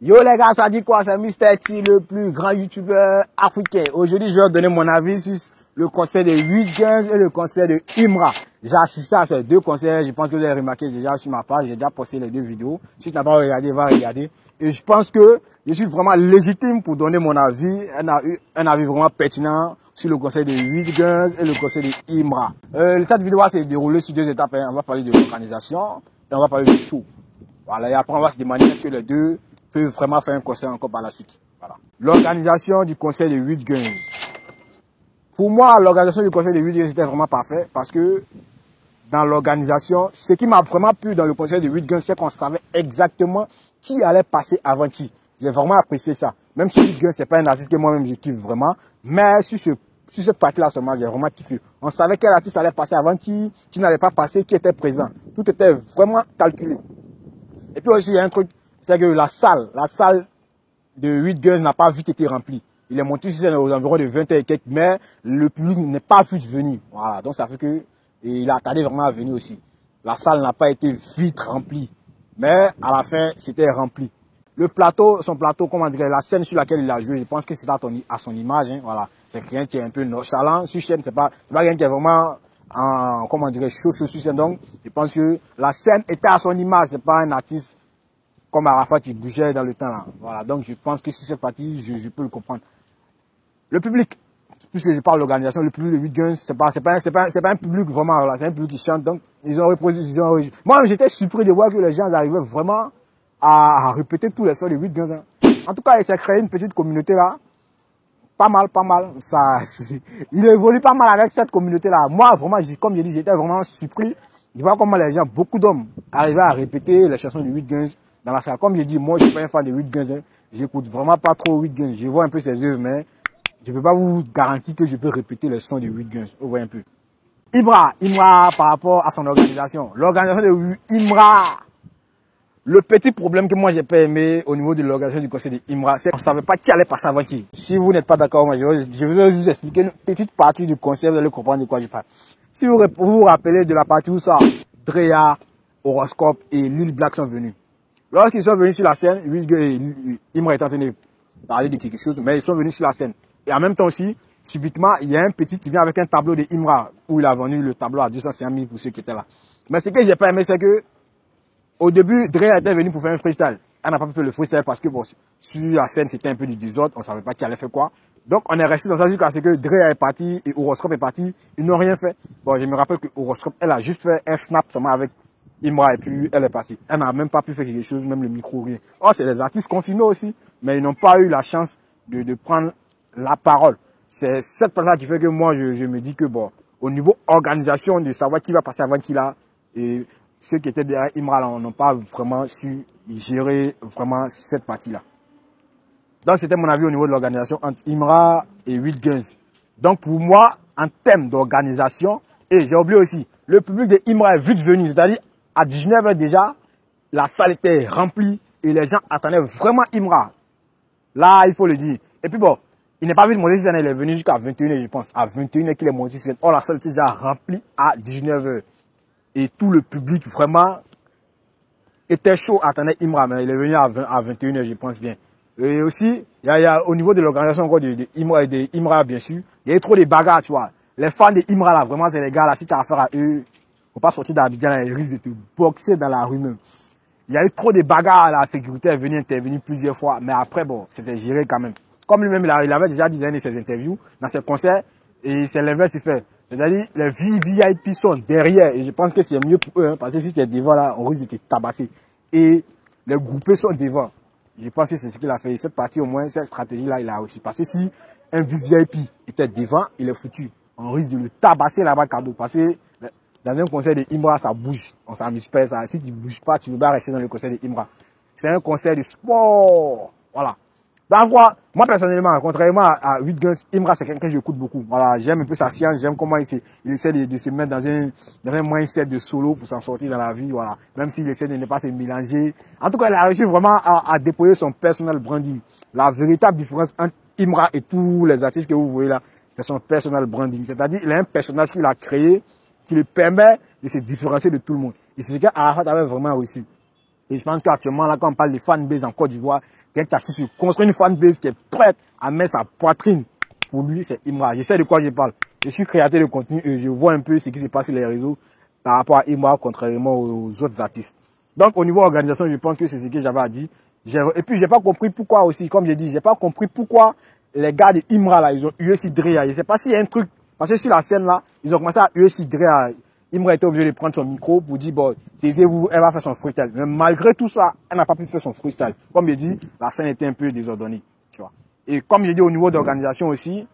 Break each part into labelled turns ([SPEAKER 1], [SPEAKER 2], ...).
[SPEAKER 1] Yo les gars, ça dit quoi? C'est Mr. T, le plus grand youtubeur africain. Aujourd'hui, je vais donner mon avis sur le concert de 8-15 et le concert de Imra. J'ai assisté à ces deux concerts. Je pense que vous avez remarqué déjà sur ma page. J'ai déjà posté les deux vidéos. Si tu n'as pas regardé, va regarder. Et je pense que je suis vraiment légitime pour donner mon avis. Un avis vraiment pertinent sur le concert de 8-15 et le concert de Imra. Cette vidéo va se dérouler sur deux étapes. On va parler de l'organisation et on va parler du show. Voilà, et après on va se demander est-ce que les deux peuvent vraiment faire un concert encore par la suite. Voilà. L'organisation du concert de 8-15. Pour moi, l'organisation du concert de 8-15 était vraiment parfait parce que dans l'organisation, ce qui m'a vraiment plu dans le concert de 8-15, c'est qu'on savait exactement qui allait passer avant qui. J'ai vraiment apprécié ça. Même si 8-15, c'est pas un artiste que moi-même je kiffe vraiment, mais sur cette partie-là seulement, j'ai vraiment kiffé. On savait quel artiste allait passer avant qui n'allait pas passer, qui était présent. Tout était vraiment calculé. Et puis aussi, il y a un truc, c'est que la salle de 8-15 n'a pas vite été remplie. Il est monté sur scène aux environs de 20h et quelques, mais le public n'est pas vite venu. Voilà, donc ça fait que il a tardé vraiment à venir aussi. La salle n'a pas été vite remplie, mais à la fin, c'était rempli. Le plateau, son plateau, comment dire, la scène sur laquelle il a joué, je pense que c'est à son image. Hein, voilà, c'est quelqu'un qui est un peu nonchalant sur scène, c'est pas quelqu'un qui est vraiment comment dire, chaud sur scène. Donc, je pense que la scène était à son image, c'est pas un artiste comme Arafat qui bougeait dans le temps là. Voilà, donc je pense que sur cette partie, je peux le comprendre. Le public, puisque je parle de l'organisation, le public de 8-15, c'est pas un public vraiment, là, c'est un public qui chante, donc ils ont reproduit, Moi, j'étais surpris de voir que les gens arrivaient vraiment à répéter tous les sons de 8-15 ans. En tout cas, il s'est créé une petite communauté là. Pas mal. Ça, il évolue pas mal avec cette communauté là. Moi, vraiment, comme j'ai dit, j'étais vraiment surpris de voir comment les gens, beaucoup d'hommes, arrivaient à répéter les chansons de 8-15 dans la salle. Comme j'ai dit, moi, je suis pas un fan de 8-15. Hein. J'écoute vraiment pas trop 8-15. Je vois un peu ses œuvres, mais je peux pas vous garantir que je peux répéter les sons de 8-15. Vous voyez un peu. Imra, par rapport à son organisation. L'organisation de Imra. Le petit problème que moi j'ai pas aimé au niveau de l'organisation du concert de Imra, c'est qu'on ne savait pas qui allait passer avant qui. Si vous n'êtes pas d'accord, moi je vais vous expliquer une petite partie du concert, vous allez comprendre de quoi je parle. Si vous vous rappelez de la partie où ça, Drea, Horoscope et Lil Black sont venus. Lorsqu'ils sont venus sur la scène, Imra est en train de parler de quelque chose, mais ils sont venus sur la scène. Et en même temps aussi, subitement, il y a un petit qui vient avec un tableau de Imra, où il a vendu le tableau à 250 000 pour ceux qui étaient là. Mais ce que j'ai pas aimé, c'est que au début, Dre était venu pour faire un freestyle. Elle n'a pas pu faire le freestyle parce que bon, sur la scène, c'était un peu du désordre. On ne savait pas qui allait faire quoi. Donc, on est resté dans ça jusqu'à ce que Dre est parti et Horoscope est parti. Ils n'ont rien fait. Bon, je me rappelle que Horoscope, elle a juste fait un snap seulement avec Imra et puis elle est partie. Elle n'a même pas pu faire quelque chose, même le micro, rien. Oh, c'est des artistes confirmés aussi, mais ils n'ont pas eu la chance de prendre la parole. C'est cette personne qui fait que moi, je me dis que bon, au niveau organisation, de savoir qui va passer avant qui là, et ceux qui étaient derrière Imra n'ont pas vraiment su gérer vraiment cette partie-là. Donc, c'était mon avis au niveau de l'organisation entre Imra et 8-15. Donc, pour moi, en termes d'organisation, et j'ai oublié aussi, le public de Imra est vite venu. C'est-à-dire, à 19h déjà, la salle était remplie et les gens attendaient vraiment Imra. Là, il faut le dire. Et puis bon, il n'est pas vite monté sur scène, il est venu jusqu'à 21h, je pense. À 21h qu'il est monté sur scène. Oh, la salle était déjà remplie à 19h. Et tout le public vraiment était chaud, attendait Imra, mais il est venu à 21h, je pense bien. Et aussi, il y a au niveau de l'organisation encore de Imra, bien sûr, il y a eu trop de bagarres, tu vois. Les fans de Imra, là, vraiment, c'est les gars, là, si tu as affaire à eux, faut pas sortir d'Abidjan, là, ils risquent de te boxer dans la rue même. Il y a eu trop de bagarres, la sécurité est venue intervenir plusieurs fois, mais après, bon, c'était géré quand même. Comme lui-même, il avait déjà dit dans ses interviews, dans ses concerts, et c'est l'inverse, il fait. C'est-à-dire, les VIP sont derrière, et je pense que c'est mieux pour eux, hein, parce que si tu es devant là, on risque de te tabasser. Et les groupés sont devant. Je pense que c'est ce qu'il a fait. Cette partie, au moins, cette stratégie-là, il a réussi. Parce que si un VIP était devant, il est foutu. On risque de le tabasser là-bas, cadeau. Parce que dans un concert de Imra, ça bouge. On s'amuse pas, ça. Si tu ne bouges pas, tu ne peux pas rester dans le concert de Imra. C'est un concert de sport. Voilà. Donc, moi, personnellement, contrairement à 8-15, Imra, c'est quelqu'un que j'écoute beaucoup. Voilà, j'aime un peu sa science, j'aime comment il essaie de se mettre dans un mindset de solo pour s'en sortir dans la vie, voilà. Même s'il essaie de ne pas se mélanger. En tout cas, il a réussi vraiment à déployer son personal branding. La véritable différence entre Imra et tous les artistes que vous voyez là, c'est son personal branding. C'est-à-dire, il a un personnage qu'il a créé, qui lui permet de se différencier de tout le monde. Et c'est ce qu'Arafat avait vraiment réussi. Et je pense qu'actuellement, là, quand on parle de fanbase en Côte d'Ivoire, quelqu'un qui a su construire une fanbase qui est prête à mettre sa poitrine pour lui, c'est Imra. Je sais de quoi je parle. Je suis créateur de contenu et je vois un peu ce qui se passe sur les réseaux par rapport à Imra, contrairement aux autres artistes. Donc, au niveau organisation, je pense que c'est ce que j'avais à dire. Et puis, j'ai pas compris pourquoi aussi, comme j'ai dit, j'ai pas compris pourquoi les gars de Imra, là, ils ont eu aussi Drea. Je sais pas s'il y a un truc, parce que sur la scène, là, ils ont commencé à eu aussi Drea. Imra était obligé de prendre son micro pour dire, bon, taisez-vous, elle va faire son freestyle. Mais malgré tout ça, elle n'a pas pu faire son freestyle. Comme j'ai dit, la scène était un peu désordonnée, tu vois. Et comme j'ai dit au niveau d'organisation aussi,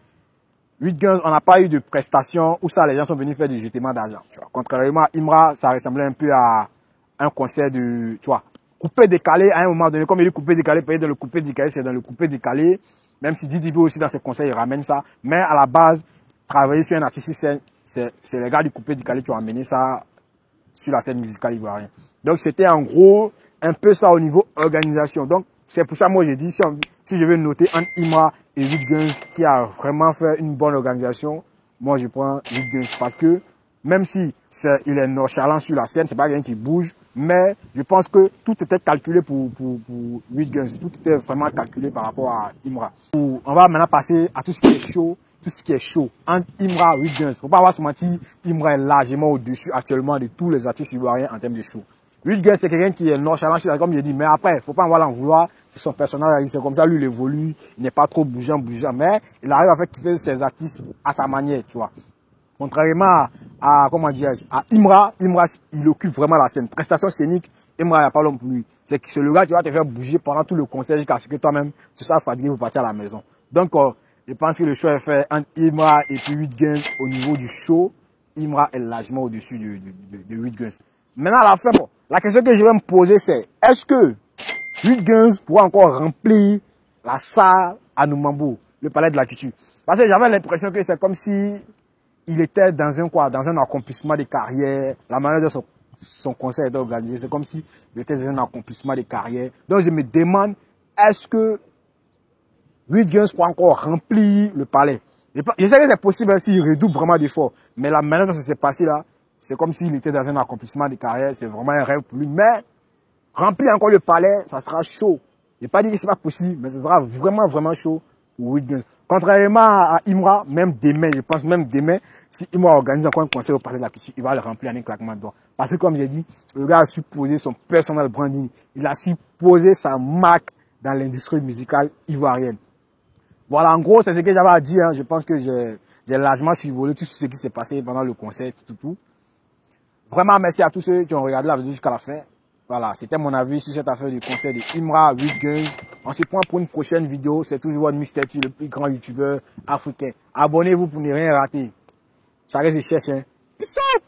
[SPEAKER 1] 8 Guns, on n'a pas eu de prestations où ça, les gens sont venus faire du jetement d'argent, tu vois. Contrairement à Imra, ça ressemblait un peu à un concert de, tu vois, coupé décalé à un moment donné. Comme il dit coupé décalé, peut-être dans le coupé décalé, c'est dans le coupé décalé. Même si Didi B aussi dans ses concerts, il ramène ça. Mais à la base, travailler sur un artiste scène, c'est les gars du coupé décalé qui ont amené ça sur la scène musicale ivoirienne. Donc c'était en gros un peu ça au niveau organisation. Donc c'est pour ça moi j'ai dit si je veux noter entre Imra et 8 Guns qui a vraiment fait une bonne organisation, moi je prends 8 Guns parce que même si il est nonchalant sur la scène, c'est pas quelqu'un qui bouge, mais je pense que tout était calculé pour 8 Guns. Tout était vraiment calculé par rapport à Imra. On va maintenant passer à tout ce qui est chaud. Tout ce qui est chaud. Entre Imra et 8 Guns. Faut pas avoir se mentir, Imra est largement au-dessus actuellement de tous les artistes ivoiriens en termes de show. 8 Guns, c'est quelqu'un qui est nonchalant, comme je dis, mais après, faut pas avoir l'en vouloir. C'est son personnage, c'est comme ça, lui, il évolue. Il n'est pas trop bougeant, mais il arrive à faire kiffer ses artistes à sa manière, tu vois. Contrairement à comment dire, à Imra, il occupe vraiment la scène. Prestation scénique, Imra, il n'y a pas l'homme pour lui. C'est le gars qui va te faire bouger pendant tout le concert jusqu'à ce que toi-même, tu sois fatigué pour partir à la maison. Donc, je pense que le choix est fait entre Imra et puis 8 Guns au niveau du show. Imra est largement au-dessus de 8 Guns. Maintenant, à la fin, bon, la question que je vais me poser, c'est est-ce que 8 Guns pourra encore remplir la salle à Noumambo, le palais de la culture? Parce que j'avais l'impression que c'est comme si il était dans un accomplissement de carrière. La manière dont son concert était organisé, c'est comme si il était dans un accomplissement de carrière. Donc je me demande, est-ce que 8 Guns pourra encore remplir le palais? Je sais que c'est possible s'il redouble vraiment d'efforts. Mais la manière dont ça s'est passé là, c'est comme s'il était dans un accomplissement de carrière. C'est vraiment un rêve pour lui. Mais remplir encore le palais, ça sera chaud. Je n'ai pas dit que c'est pas possible, mais ce sera vraiment, vraiment chaud pour 8 Guns. Contrairement à Imra, même demain, je pense même demain, si Imra organise encore un concert au palais de la culture, il va le remplir en un claquement de doigts. Parce que comme j'ai dit, le gars a su poser son personal branding. Il a su poser sa marque dans l'industrie musicale ivoirienne. Voilà, en gros, c'est ce que j'avais à dire. Hein. Je pense que j'ai largement survolé tout ce qui s'est passé pendant le concert, tout. Vraiment, merci à tous ceux qui ont regardé la vidéo jusqu'à la fin. Voilà, c'était mon avis sur cette affaire du concert de Imra 8 Guns. On se prend pour une prochaine vidéo. C'est toujours votre Mr. T, le plus grand youtubeur africain. Abonnez-vous pour ne rien rater. Ça reste cherche, hein. Peace out!